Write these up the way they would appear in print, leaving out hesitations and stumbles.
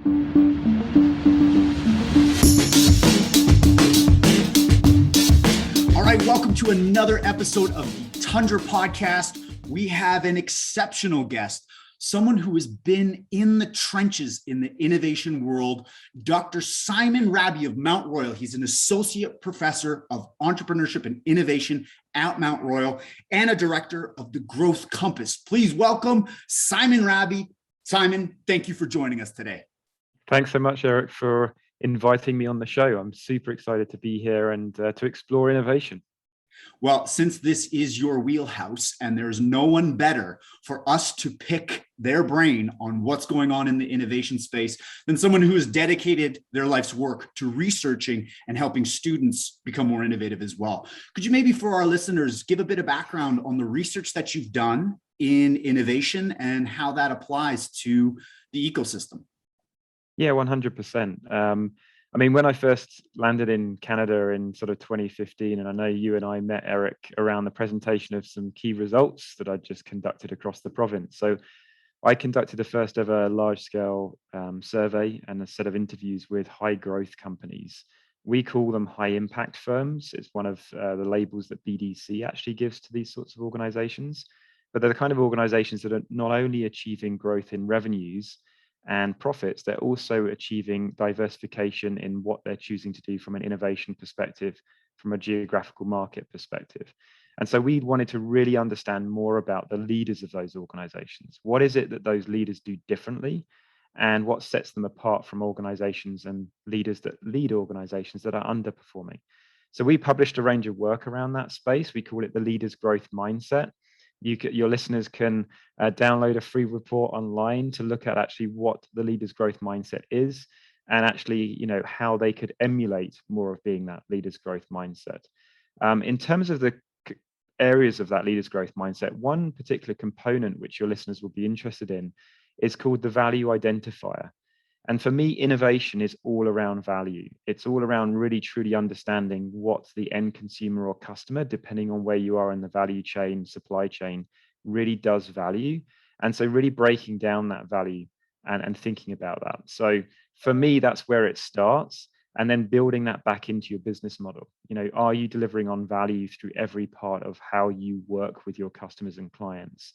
All right, welcome to another episode of the Tundra Podcast. We have an exceptional guest, someone who has been in the trenches in the innovation world, Dr. Simon Raby of Mount Royal. He's an associate professor of entrepreneurship and innovation at Mount Royal and a director of the Growth Compass. Please welcome Simon Raby. Simon, thank you for joining us today. Thanks so much, Eric, for inviting me on the show. I'm super excited to be here and to explore innovation. Well, since this is your wheelhouse and there's no one better for us to pick their brain on what's going on in the innovation space than someone who has dedicated their life's work to researching and helping students become more innovative as well. Could you maybe, for our listeners, give a bit of background on the research that you've done in innovation and how that applies to the ecosystem? Yeah, 100%. When I first landed in Canada in sort of 2015, and I know you and I met, Eric, around the presentation of some key results that I'd just conducted across the province. So I conducted the first ever large-scale survey and a set of interviews with high-growth companies. We call them high-impact firms. It's one of the labels that BDC actually gives to these sorts of organizations. But they're the kind of organizations that are not only achieving growth in revenues and profits, they're also achieving diversification in what they're choosing to do from an innovation perspective, from a geographical market perspective. And so we wanted to really understand more about the leaders of those organizations. What is it that those leaders do differently? And what sets them apart from organizations and leaders that lead organizations that are underperforming? So we published a range of work around that space. We call it the Leaders Growth Mindset. Your listeners can download a free report online to look at actually what the leaders growth mindset is and actually, how they could emulate more of being that leaders growth mindset. In terms of the areas of that leaders growth mindset, one particular component which your listeners will be interested in is called the Value Identifier. And for me, innovation is all around value. It's all around really truly understanding what the end consumer or customer, depending on where you are in the value chain, supply chain, really does value. And so really breaking down that value and thinking about that. So for me, that's where it starts. And then building that back into your business model. Are you delivering on value through every part of how you work with your customers and clients?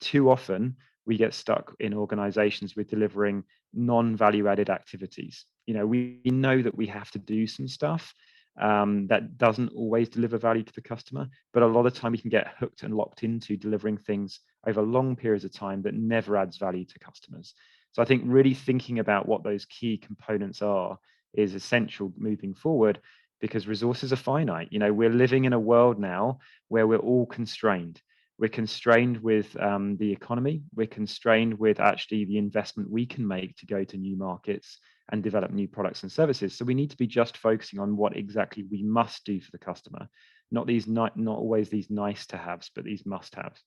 Too often, we get stuck in organizations with delivering non-value added activities. We know that we have to do some stuff that doesn't always deliver value to the customer, but a lot of time we can get hooked and locked into delivering things over long periods of time that never adds value to customers. So I think really thinking about what those key components are is essential moving forward, because resources are finite. We're living in a world now where we're all constrained. We're constrained with the economy. We're constrained with actually the investment we can make to go to new markets and develop new products and services. So we need to be just focusing on what exactly we must do for the customer, not always these nice to haves, but these must haves.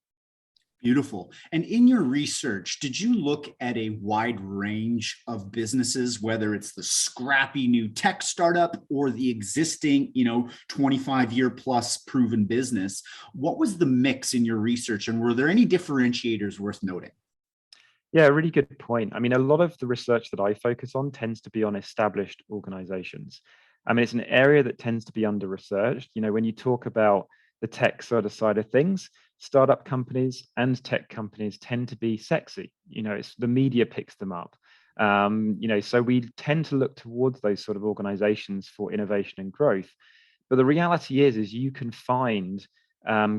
Beautiful. And in your research, did you look at a wide range of businesses, whether it's the scrappy new tech startup or the existing, 25-year plus proven business? What was the mix in your research, and were there any differentiators worth noting? Yeah, really good point. A lot of the research that I focus on tends to be on established organizations. It's an area that tends to be under-researched. When you talk about the tech sort of side of things, startup companies and tech companies tend to be sexy. It's the media picks them up. So we tend to look towards those sort of organizations for innovation and growth. But the reality is you can find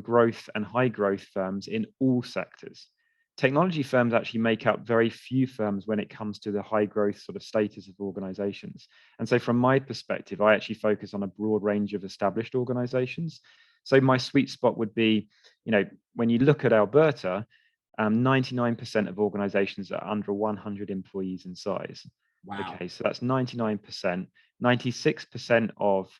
growth and high growth firms in all sectors. Technology firms actually make up very few firms when it comes to the high growth sort of status of organizations. And so from my perspective, I actually focus on a broad range of established organizations. So my sweet spot would be, when you look at Alberta, 99% of organizations are under 100 employees in size. Wow. Okay, so that's 99%. 96% of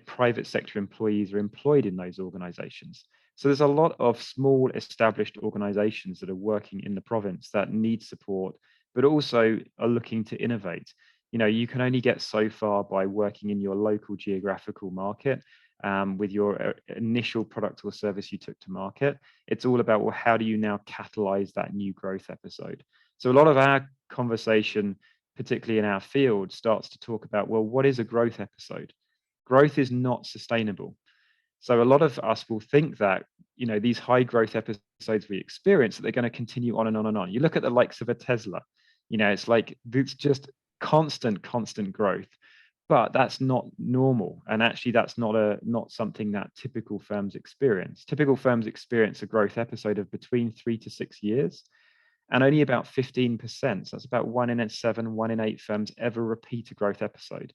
private sector employees are employed in those organizations. So there's a lot of small established organizations that are working in the province that need support, but also are looking to innovate. You can only get so far by working in your local geographical market with your initial product or service you took to market. It's all about, well, how do you now catalyze that new growth episode? So a lot of our conversation, particularly in our field, starts to talk about, well, what is a growth episode? Growth is not sustainable. So a lot of us will think that, these high growth episodes we experience, that they're going to continue on and on and on. You look at the likes of a Tesla, it's like, it's just constant growth, but that's not normal. And actually that's not something that typical firms experience. Typical firms experience a growth episode of between 3 to 6 years, and only about 15%, so that's about 1 in 7, 1 in 8 firms ever repeat a growth episode.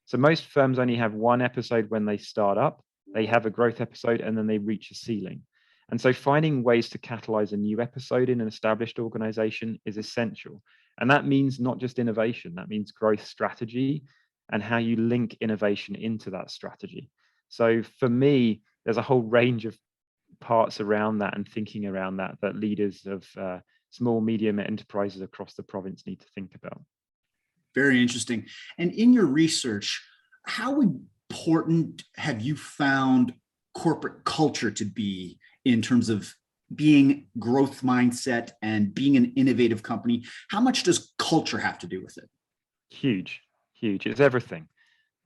So most firms only have one episode when they start up, they have a growth episode, and then they reach a ceiling. And so finding ways to catalyze a new episode in an established organization is essential. And that means not just innovation, that means growth strategy and how you link innovation into that strategy. So for me, there's a whole range of parts around that and thinking around that leaders of small, medium enterprises across the province need to think about. Very interesting. And in your research, how important have you found corporate culture to be in terms of being growth mindset and being an innovative company? How much does culture have to do with it? Huge. It's everything.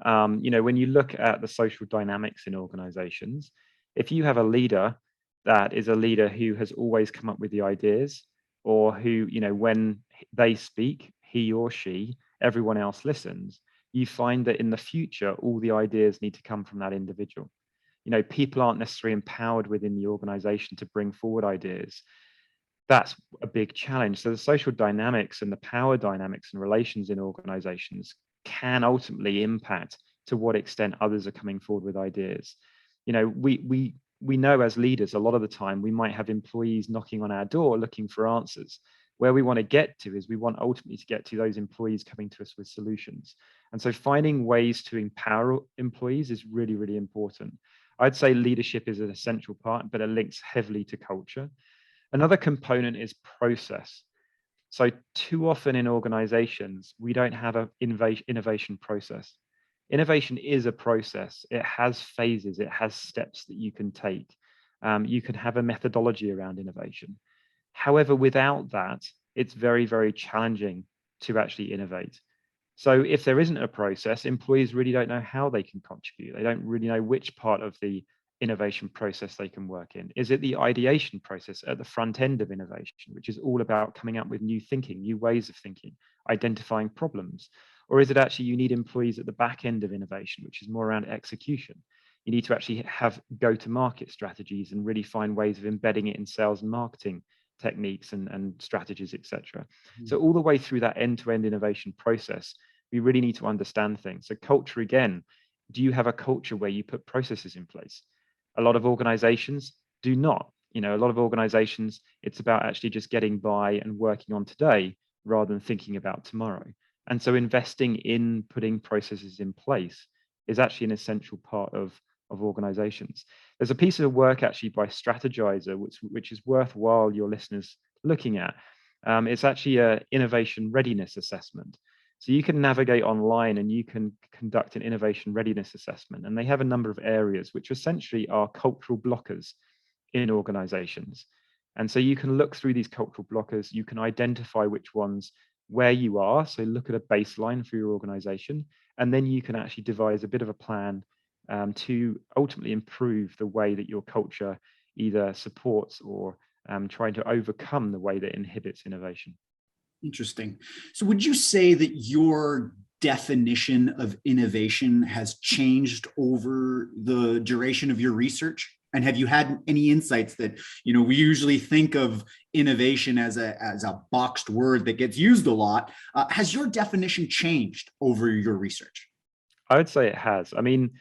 When you look at the social dynamics in organizations, if you have a leader that is a leader who has always come up with the ideas, or who, when they speak, he or she, everyone else listens, you find that in the future, all the ideas need to come from that individual. People aren't necessarily empowered within the organization to bring forward ideas. That's a big challenge. So the social dynamics and the power dynamics and relations in organizations can ultimately impact to what extent others are coming forward with ideas. We know as leaders, a lot of the time, we might have employees knocking on our door looking for answers. Where we want to get to is we want ultimately to get to those employees coming to us with solutions. And so finding ways to empower employees is really, really important. I'd say leadership is an essential part, but it links heavily to culture. Another component is process. So too often in organizations, we don't have an innovation process. Innovation is a process. It has phases, it has steps that you can take. You can have a methodology around innovation. However, without that, it's very, very challenging to actually innovate. So if there isn't a process, employees really don't know how they can contribute. They don't really know which part of the innovation process they can work in. Is it the ideation process at the front end of innovation, which is all about coming up with new thinking, new ways of thinking, identifying problems? Or is it actually you need employees at the back end of innovation, which is more around execution? You need to actually have go-to-market strategies and really find ways of embedding it in sales and marketing techniques and strategies, etc. Mm-hmm. So all the way through that end-to-end innovation process, we really need to understand things. So culture, again, do you have a culture where you put processes in place? A lot of organizations do not. A lot of organizations, it's about actually just getting by and working on today rather than thinking about tomorrow. And so investing in putting processes in place is actually an essential part of organizations. There's a piece of work actually by Strategizer, which is worthwhile your listeners looking at. It's actually an innovation readiness assessment. So you can navigate online and you can conduct an innovation readiness assessment. And they have a number of areas which essentially are cultural blockers in organizations. And so you can look through these cultural blockers, you can identify which ones where you are. So look at a baseline for your organization, and then you can actually devise a bit of a plan to ultimately improve the way that your culture either supports or trying to overcome the way that inhibits innovation. Interesting. So would you say that your definition of innovation has changed over the duration of your research? And have you had any insights that, we usually think of innovation as a boxed word that gets used a lot. Has your definition changed over your research? I would say it has. I mean,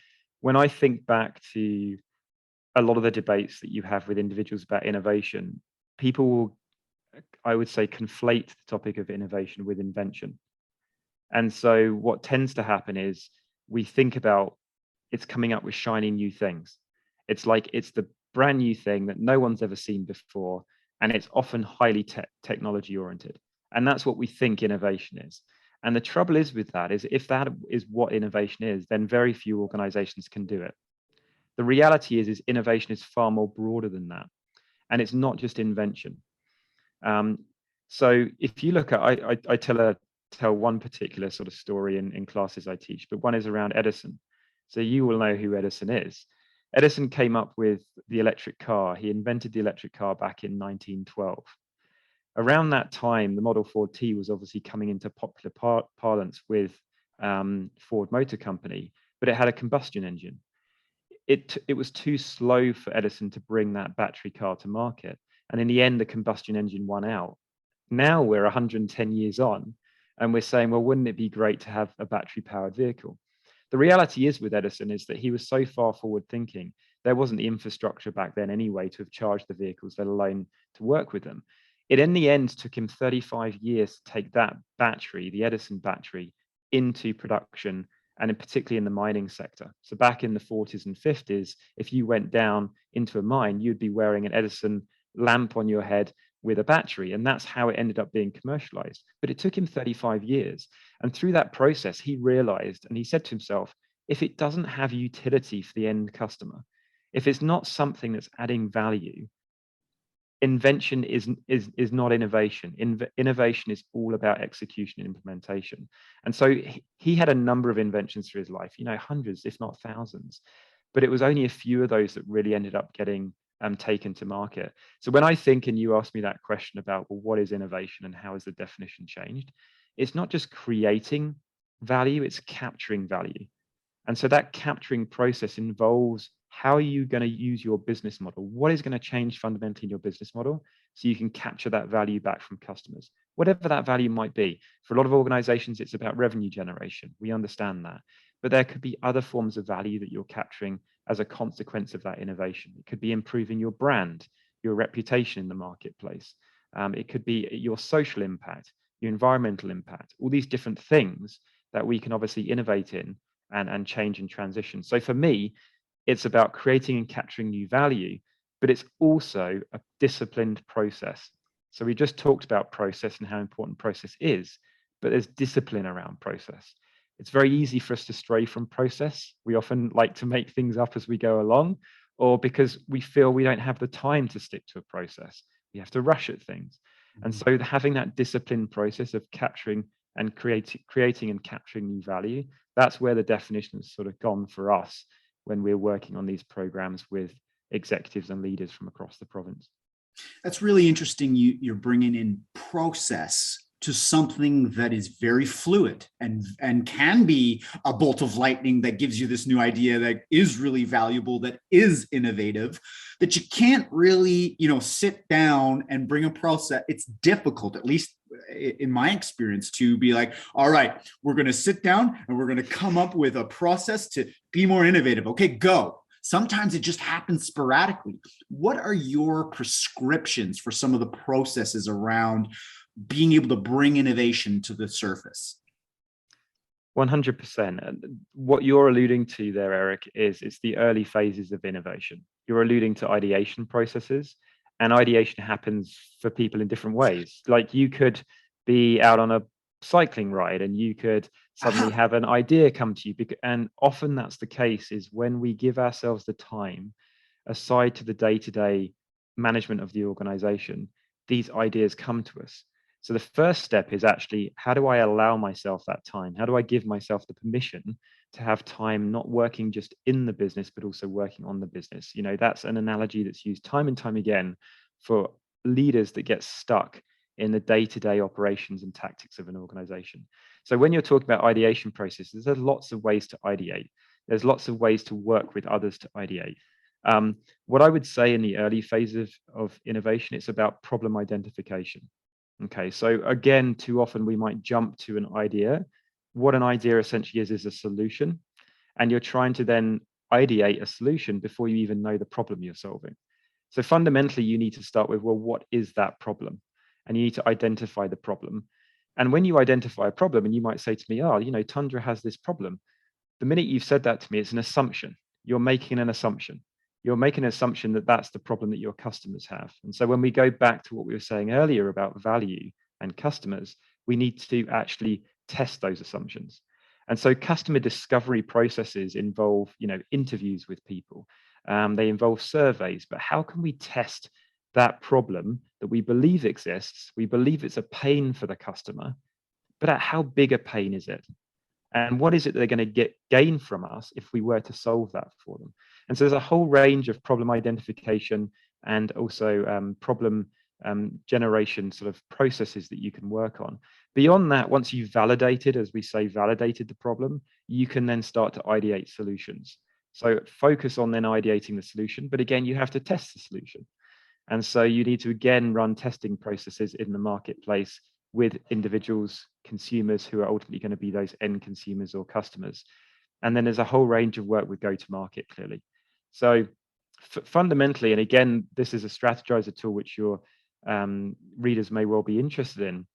when I think back to a lot of the debates that you have with individuals about innovation, people will, I would say, conflate the topic of innovation with invention. And so what tends to happen is we think about it's coming up with shiny new things. It's like it's the brand new thing that no one's ever seen before, and it's often highly technology oriented. And that's what we think innovation is. And the trouble is with that is if that is what innovation is, then very few organizations can do it. The reality is innovation is far more broader than that. And it's not just invention. So if you look at, I tell one particular sort of story in classes I teach, but one is around Edison. So you will know who Edison is. Edison came up with the electric car. He invented the electric car back in 1912. Around that time, the Model 4T was obviously coming into popular parlance with Ford Motor Company, but it had a combustion engine. It was too slow for Edison to bring that battery car to market. And in the end, the combustion engine won out. Now we're 110 years on, and we're saying, well, wouldn't it be great to have a battery powered vehicle? The reality is with Edison is that he was so far forward thinking, there wasn't the infrastructure back then anyway to have charged the vehicles, let alone to work with them. It in the end took him 35 years to take that battery, the Edison battery, into production, and particularly in the mining sector. So back in the 40s and 50s, if you went down into a mine, you'd be wearing an Edison lamp on your head with a battery. And that's how it ended up being commercialized. But it took him 35 years. And through that process, he realized, and he said to himself, if it doesn't have utility for the end customer, if it's not something that's adding value, invention is not innovation. Innovation is all about execution and implementation. And so he had a number of inventions through his life, hundreds, if not thousands. But it was only a few of those that really ended up getting taken to market. So when I think, and you asked me that question about, well, what is innovation and how has the definition changed? It's not just creating value, it's capturing value. And so that capturing process involves how are you going to use your business model? What is going to change fundamentally in your business model so you can capture that value back from customers, whatever that value might be. For a lot of organizations, it's about revenue generation. We understand that. But there could be other forms of value that you're capturing as a consequence of that innovation. It could be improving your brand, your reputation in the marketplace. It could be your social impact, your environmental impact, all these different things that we can obviously innovate in and change and transition. So for me, it's about creating and capturing new value, but it's also a disciplined process. So we just talked about process and how important process is, but there's discipline around process. It's very easy for us to stray from process. We often like to make things up as we go along, or because we feel we don't have the time to stick to a process. We have to rush at things. And so having that disciplined process of capturing and creating and capturing new value, that's where the definition has sort of gone for us when we're working on these programs with executives and leaders from across the province. That's really interesting. You're bringing in process to something that is very fluid and can be a bolt of lightning that gives you this new idea that is really valuable, that is innovative, that you can't really, sit down and bring a process. It's difficult, at least in my experience, to be like, all right, we're going to sit down and we're going to come up with a process to be more innovative. Okay, go. Sometimes it just happens sporadically. What are your prescriptions for some of the processes around being able to bring innovation to the surface? 100%. What you're alluding to there, Eric, is it's the early phases of innovation. You're alluding to ideation processes, and ideation happens for people in different ways. Like you could be out on a cycling ride and you could suddenly have an idea come to you. And often that's the case is when we give ourselves the time aside to the day-to-day management of the organization, these ideas come to us. So the first step is actually, how do I allow myself that time? How do I give myself the permission to have time not working just in the business, but also working on the business? That's an analogy that's used time and time again for leaders that get stuck in the day-to-day operations and tactics of an organization. So when you're talking about ideation processes, there's lots of ways to ideate. There's lots of ways to work with others to ideate. What I would say in the early phase of innovation, it's about problem identification. Okay, so again, too often we might jump to an idea. What an idea essentially is a solution. And you're trying to then ideate a solution before you even know the problem you're solving. So fundamentally, you need to start with, well, what is that problem? And you need to identify the problem. And when you identify a problem, and you might say to me, Tundra has this problem. The minute you've said that to me, it's an assumption. You're making an assumption. You're making an assumption that that's the problem that your customers have. And so when we go back to what we were saying earlier about value and customers, we need to actually test those assumptions. And so customer discovery processes involve, interviews with people. They involve surveys, but how can we test that problem that we believe exists, we believe it's a pain for the customer, but at how big a pain is it? And what is it they're going to gain from us if we were to solve that for them? And so there's a whole range of problem identification and also problem generation sort of processes that you can work on. Beyond that, once you've validated, as we say, validated the problem, you can then start to ideate solutions. So focus on then ideating the solution, but again, you have to test the solution. And so you need to again run testing processes in the marketplace with individuals, consumers who are ultimately going to be those end consumers or customers. And then there's a whole range of work with go-to-market, clearly. So fundamentally, and again, this is a strategizer tool which your readers may well be interested in,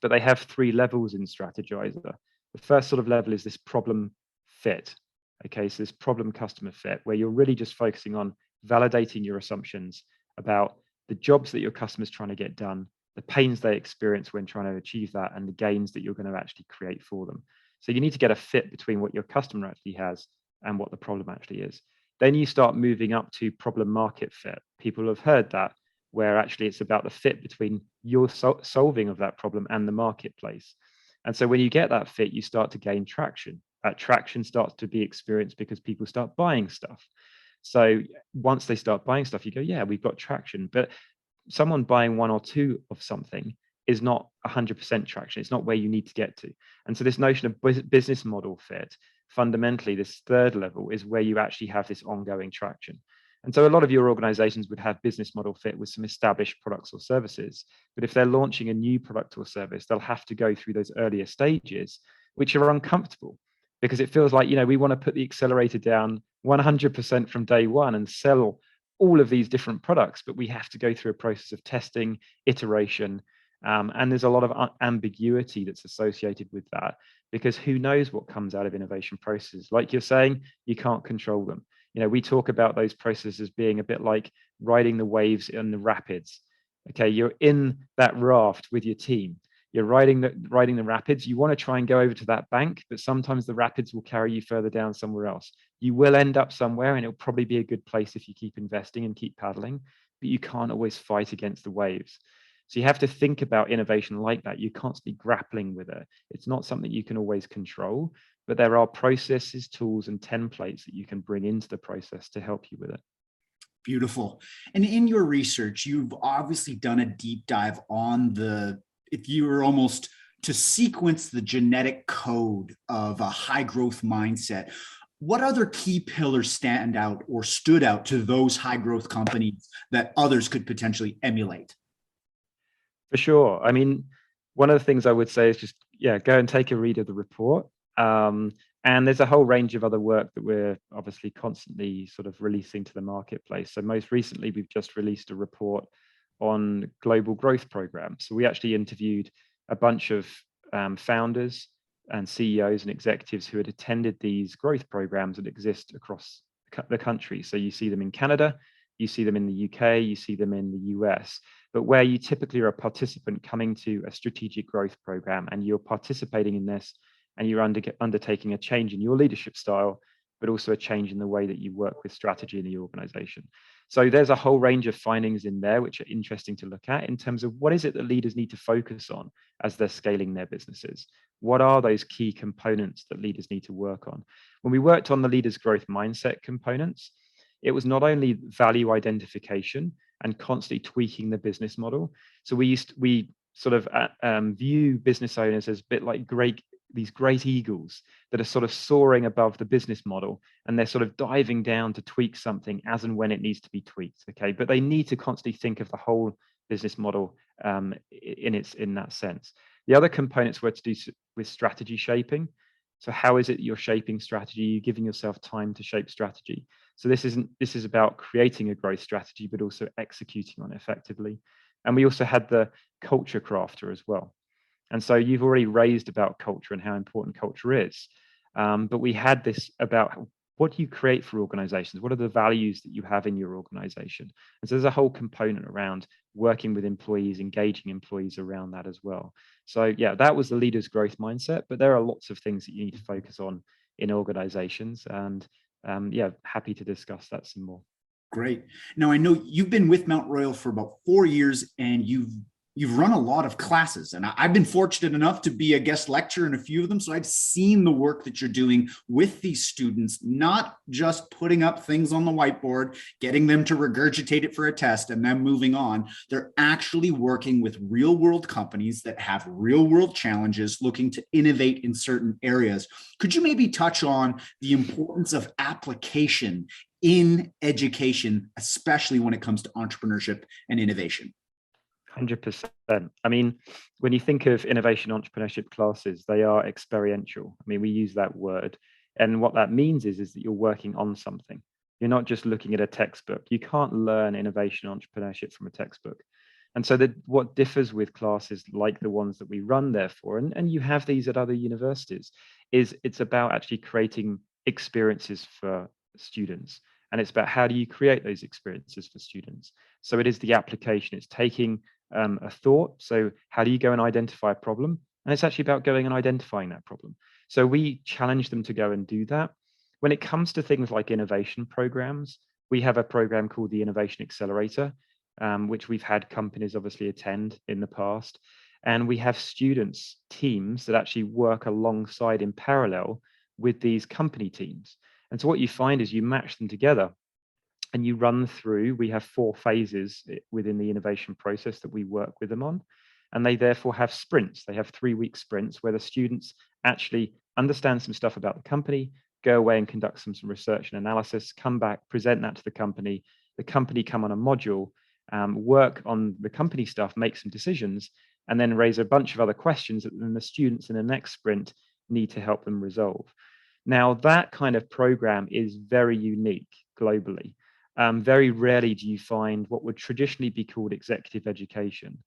but they have 3 levels in strategizer. The first sort of level is this problem fit. Okay, so this problem customer fit, where you're really just focusing on validating your assumptions about the jobs that your customer's trying to get done, the pains they experience when trying to achieve that, and the gains that you're going to actually create for them. So you need to get a fit between what your customer actually has and what the problem actually is. Then you start moving up to problem market fit. People have heard that, where actually it's about the fit between your solving of that problem and the marketplace. And so when you get that fit, you start to gain traction. That traction starts to be experienced because people start buying stuff. So once they start buying stuff, you go, yeah, we've got traction. But someone buying 1 or 2 of something is not 100% traction. It's not where you need to get to. And so this notion of business model fit, fundamentally, this third level is where you actually have this ongoing traction. And so a lot of your organizations would have business model fit with some established products or services. But if they're launching a new product or service, they'll have to go through those earlier stages, which are uncomfortable, because it feels like, we want to put the accelerator down 100% from day one and sell all of these different products, but we have to go through a process of testing, iteration, and there's a lot of ambiguity that's associated with that, because who knows what comes out of innovation processes? Like you're saying, you can't control them. We talk about those processes being a bit like riding the waves in the rapids. Okay, you're in that raft with your team. You're riding the rapids. You want to try and go over to that bank, but sometimes the rapids will carry you further down somewhere else. You will end up somewhere, and it'll probably be a good place if you keep investing and keep paddling, but you can't always fight against the waves. So you have to think about innovation like that. You're constantly grappling with it. It's not something you can always control, but there are processes, tools, and templates that you can bring into the process to help you with it. Beautiful. And in your research, you've obviously done a deep dive on if you were almost to sequence the genetic code of a high growth mindset, what other key pillars stand out or stood out to those high growth companies that others could potentially emulate? For sure. I mean, one of the things I would say is just, go and take a read of the report. And there's a whole range of other work that we're obviously constantly sort of releasing to the marketplace. So most recently, we've just released a report on global growth programs. So we actually interviewed a bunch of founders and CEOs and executives who had attended these growth programs that exist across the country. So you see them in Canada, you see them in the UK, you see them in the US, but where you typically are a participant coming to a strategic growth program and you're participating in this and you're undertaking a change in your leadership style, but also a change in the way that you work with strategy in the organization. So there's a whole range of findings in there which are interesting to look at in terms of what is it that leaders need to focus on as they're scaling their businesses. What are those key components that leaders need to work on? When we worked on the leaders' growth mindset components, it was not only value identification and constantly tweaking the business model. So we sort of view business owners as a bit like these great eagles that are sort of soaring above the business model, and they're sort of diving down to tweak something as and when it needs to be tweaked. Okay, but they need to constantly think of the whole business model in that sense. The other components were to do with strategy shaping. So how is it you're shaping strategy? You're giving yourself time to shape strategy. So this is about creating a growth strategy, but also executing on it effectively. And we also had the culture crafter as well. And so you've already raised about culture and how important culture is. But we had this about what do you create for organizations? What are the values that you have in your organization? And so there's a whole component around working with employees, engaging employees around that as well. So that was the leader's growth mindset, but there are lots of things that you need to focus on in organizations. And happy to discuss that some more. Great. Now I know you've been with Mount Royal for about 4 years, and you've run a lot of classes, and I've been fortunate enough to be a guest lecturer in a few of them. So I've seen the work that you're doing with these students, not just putting up things on the whiteboard, getting them to regurgitate it for a test and then moving on. They're actually working with real world companies that have real world challenges, looking to innovate in certain areas. Could you maybe touch on the importance of application in education, especially when it comes to entrepreneurship and innovation? 100%. I mean, when you think of innovation entrepreneurship classes, they are experiential. I mean, we use that word. And what that means is that you're working on something. You're not just looking at a textbook. You can't learn innovation entrepreneurship from a textbook. And so what differs with classes like the ones that we run, therefore, and you have these at other universities, is it's about actually creating experiences for students. And it's about how do you create those experiences for students. So it is the application. It's taking a thought. So how do you go and identify a problem? And it's actually about going and identifying that problem. So we challenge them to go and do that. When it comes to things like innovation programs, we have a program called the Innovation Accelerator, which we've had companies obviously attend in the past. And we have students, teams that actually work alongside in parallel with these company teams. And so what you find is you match them together and you run through. We have 4 phases within the innovation process that we work with them on. And they therefore have sprints. They have 3-week sprints where the students actually understand some stuff about the company, go away and conduct some research and analysis, come back, present that to the company come on a module, work on the company stuff, make some decisions, and then raise a bunch of other questions that then the students in the next sprint need to help them resolve. Now, that kind of program is very unique globally. Very rarely do you find what would traditionally be called executive education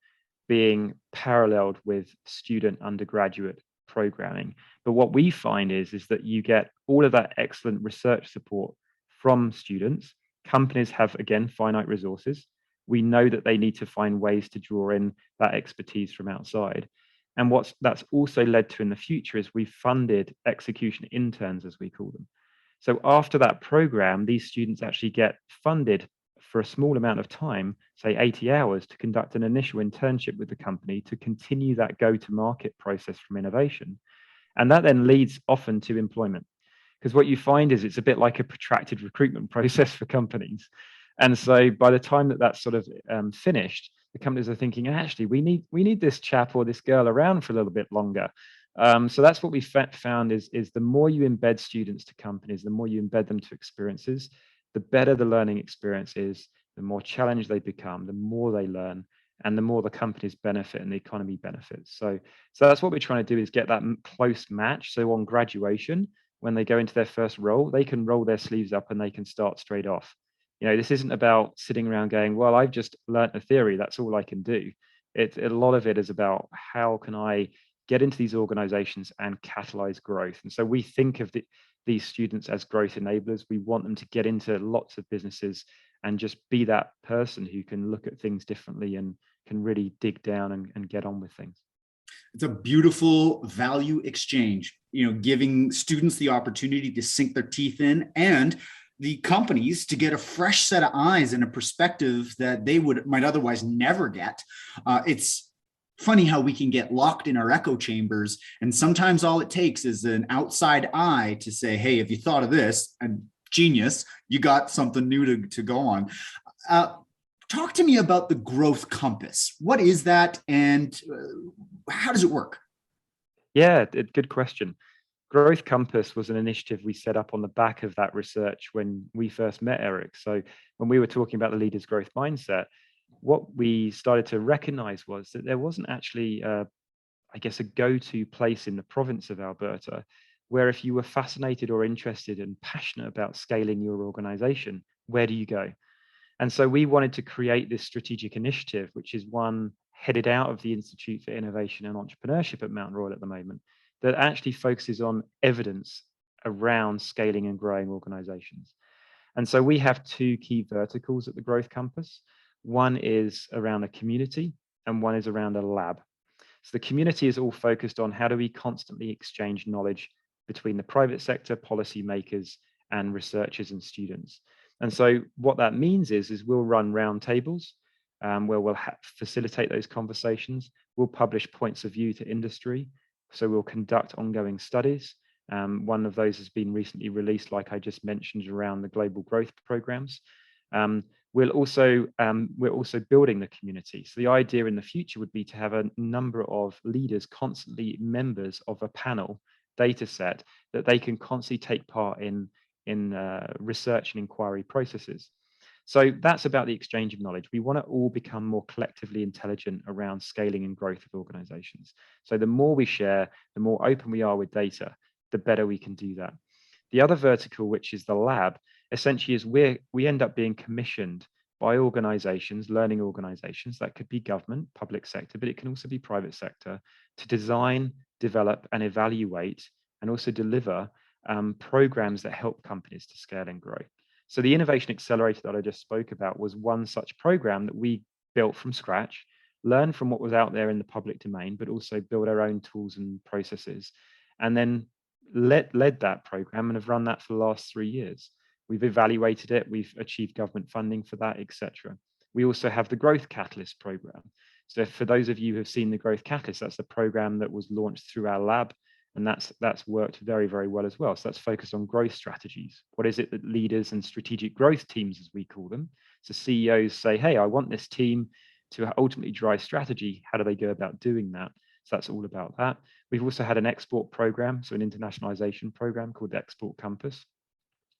being paralleled with student undergraduate programming. But what we find is that you get all of that excellent research support from students. Companies have, again, finite resources. We know that they need to find ways to draw in that expertise from outside. And what that's also led to in the future is we've funded execution interns, as we call them. So after that program, these students actually get funded for a small amount of time, say 80 hours, to conduct an initial internship with the company to continue that go-to-market process from innovation. And that then leads often to employment. Because what you find is it's a bit like a protracted recruitment process for companies. And so by the time that that's sort of finished, the companies are thinking, actually, we need this chap or this girl around for a little bit longer. So that's what we found is the more you embed students to companies, the more you embed them to experiences, the better the learning experience is, the more challenged they become, the more they learn, and the more the companies benefit and the economy benefits. So that's what we're trying to do, is get that close match. So on graduation, when they go into their first role, they can roll their sleeves up and they can start straight off. This isn't about sitting around going, well, I've just learnt the theory, that's all I can do. A lot of it is about how can I get into these organizations and catalyze growth. And so we think of these students as growth enablers. We want them to get into lots of businesses and just be that person who can look at things differently and can really dig down and get on with things. It's a beautiful value exchange, giving students the opportunity to sink their teeth in, and the companies to get a fresh set of eyes and a perspective that they might otherwise never get. It's funny how we can get locked in our echo chambers, and sometimes all it takes is an outside eye to say, hey, have you thought of this? And genius, you got something new to go on. Talk to me about the growth compass. What is that, and how does it work? Yeah, good question. Growth Compass was an initiative we set up on the back of that research when we first met Eric. So when we were talking about the leader's growth mindset, what we started to recognize was that there wasn't actually, a go-to place in the province of Alberta where if you were fascinated or interested and passionate about scaling your organization, where do you go? And so we wanted to create this strategic initiative, which is one headed out of the Institute for Innovation and Entrepreneurship at Mount Royal at the moment, that actually focuses on evidence around scaling and growing organizations. And so we have 2 key verticals at the Growth Compass. One is around a community and one is around a lab. So the community is all focused on how do we constantly exchange knowledge between the private sector, policymakers, and researchers and students. And so what that means is we'll run roundtables where we'll facilitate those conversations. We'll publish points of view to industry. So we'll conduct ongoing studies. One of those has been recently released, like I just mentioned, around the global growth programs. We're also building the community. So the idea in the future would be to have a number of leaders constantly members of a panel data set that they can constantly take part in research and inquiry processes. So that's about the exchange of knowledge. We want to all become more collectively intelligent around scaling and growth of organizations. So the more we share, the more open we are with data, the better we can do that. The other vertical, which is the lab, essentially is we end up being commissioned by organizations, learning organizations, that could be government, public sector, but it can also be private sector, to design, develop, and evaluate, and also deliver programs that help companies to scale and grow. So the Innovation Accelerator that I just spoke about was one such program that we built from scratch, learned from what was out there in the public domain, but also build our own tools and processes, and then led that program and have run that for the last 3 years. We've evaluated it, we've achieved government funding for that, etc. We also have the Growth Catalyst program. So for those of you who have seen the Growth Catalyst, that's a program that was launched through our lab, and that's worked very, very well as well. So that's focused on growth strategies. What is it that leaders and strategic growth teams, as we call them, so CEOs say, hey, I want this team to ultimately drive strategy. How do they go about doing that? So that's all about that. We've also had an export program, so an internationalization program called the Export Compass.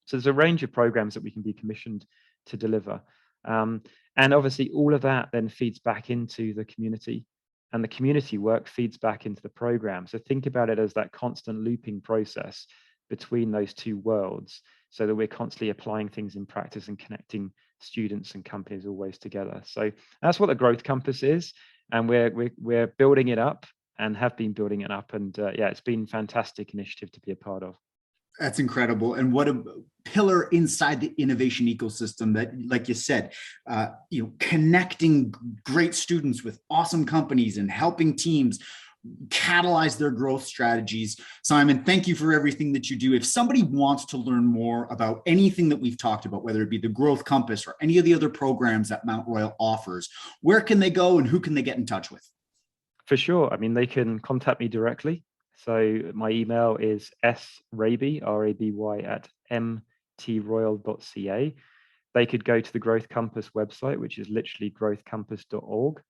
So there's a range of programs that we can be commissioned to deliver. And obviously all of that then feeds back into the community, and the community work feeds back into the program. So think about it as that constant looping process between those two worlds, so that we're constantly applying things in practice and connecting students and companies always together. So that's what the Growth Compass is, and we're building it up and have been building it up. And yeah, it's been a fantastic initiative to be a part of. That's incredible. And what a pillar inside the innovation ecosystem that, like you said, connecting great students with awesome companies and helping teams catalyze their growth strategies. Simon, thank you for everything that you do. If somebody wants to learn more about anything that we've talked about, whether it be the Growth Compass or any of the other programs that Mount Royal offers, where can they go and who can they get in touch with? For sure. I mean, they can contact me directly. So my email is sraby, R-A-B-Y, @mtroyal.ca. They could go to the Growth Compass website, which is literally growthcompass.org.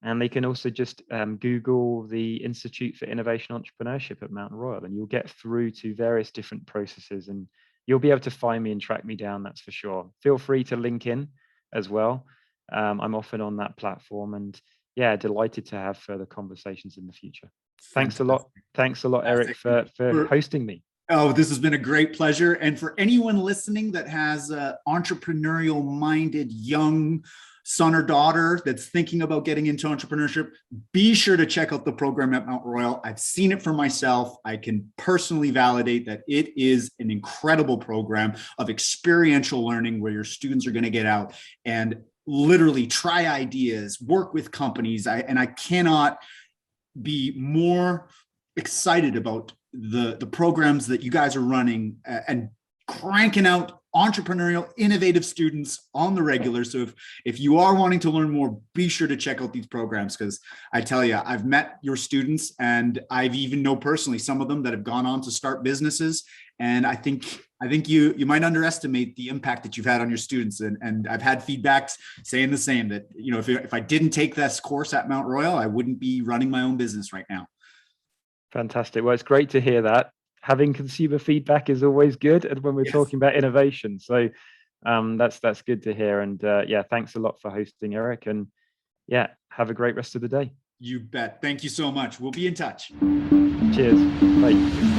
And they can also just Google the Institute for Innovation Entrepreneurship at Mount Royal, and you'll get through to various different processes, and you'll be able to find me and track me down, that's for sure. Feel free to link in as well. I'm often on that platform, and yeah, delighted to have further conversations in the future. Thanks a lot. Thanks a lot, Eric, for hosting me. Oh, this has been a great pleasure. And for anyone listening that has an entrepreneurial minded young son or daughter that's thinking about getting into entrepreneurship, be sure to check out the program at Mount Royal. I've seen it for myself. I can personally validate that it is an incredible program of experiential learning where your students are going to get out and literally try ideas, work with companies. I cannot be more excited about the programs that you guys are running and cranking out entrepreneurial, innovative students on the regular. So if you are wanting to learn more, be sure to check out these programs, because I tell you, I've met your students, and I've even know personally some of them that have gone on to start businesses. And I think you might underestimate the impact that you've had on your students. And I've had feedbacks saying the same, that, if I didn't take this course at Mount Royal, I wouldn't be running my own business right now. Fantastic. Well, it's great to hear that. Having consumer feedback is always good, and when we're talking about innovation. So that's good to hear. And yeah, thanks a lot for hosting, Eric. And yeah, have a great rest of the day. You bet. Thank you so much. We'll be in touch. Cheers. Bye.